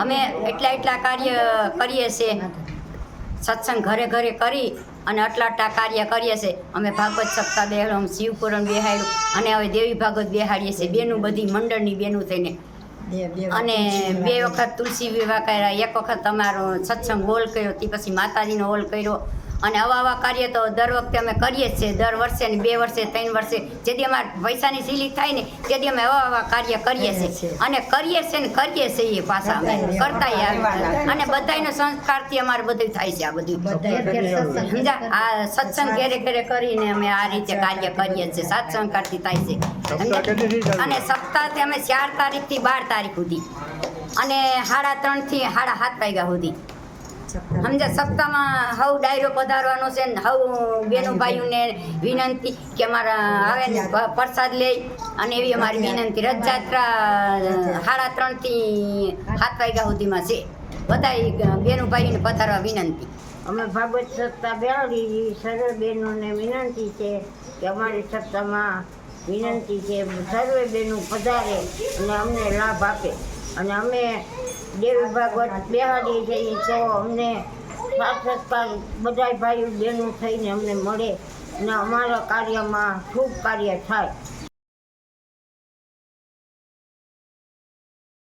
અમે એટલા કાર્ય કરીએ છીએ, સત્સંગ ઘરે ઘરે કરી અને આટલા કાર્ય કરીએ છીએ. અમે ભાગવત સપ્તાહ બેહાડ્યું, શિવપુરાણ બેહાડ્યું અને હવે દેવી ભાગવત બેહાડીએ છીએ બેનું, બધી મંડળની બેનું થઈને. અને 2 વખત તુલસી વિવાહ કર્યા, 1 વખત અમારો સત્સંગ હોલ કર્યો, તે પછી માતાજીનો હોલ કર્યો. અને આવા કાર્ય તો દર વખતે અમે કરીએ જ છીએ, દર વર્ષે ને 2 વર્ષે 3 વર્ષે જેથી અમારે પૈસાની સીલી થાય ને તેથી અમે આવા કાર્ય કરીએ છીએ. અને કરીએ છીએ ને કરીએ છીએ પાછા અમે કરતા અને બધાનો સંસ્કારથી અમારે બધું થાય છે. આ બધું સમજા, આ સત્સંગ ઘેરે ઘેરે કરીને અમે આ રીતે કાર્ય કરીએ છીએ, સત્સંગથી થાય છે. અને સપ્તાહથી અમે 4 તારીખથી 12 તારીખ સુધી અને 3:30 થી 7:30 વાગ્યા સુધી સમજા. સપ્તાહમાં હવ ડાયરો પધારવાનો છે ને હવ બેનું ભાઈઓને વિનંતી કે અમારા આવે ને પ્રસાદ લે અને એવી અમારી વિનંતી. રથયાત્રા 3:30 થી 7 વાગ્યા સુધીમાં છે. બધા બેનું ભાઈઓને પધારવા વિનંતી. અમે ભાગવત સપ્તાહ બેહાડી સર્વે બહેનોને વિનંતી છે કે અમારી સપ્તાહમાં વિનંતી છે સર્વે બહેનો પધારે અને અમને લાભ આપે. અને અમે દેવી ભાગવત બેહાડીએ છીએ તો અમને સાથ સત્કાર બધા ભાઈઓ બહેનો થઈને અમને મળે અને અમારા કાર્યમાં શુભ કાર્ય થાય.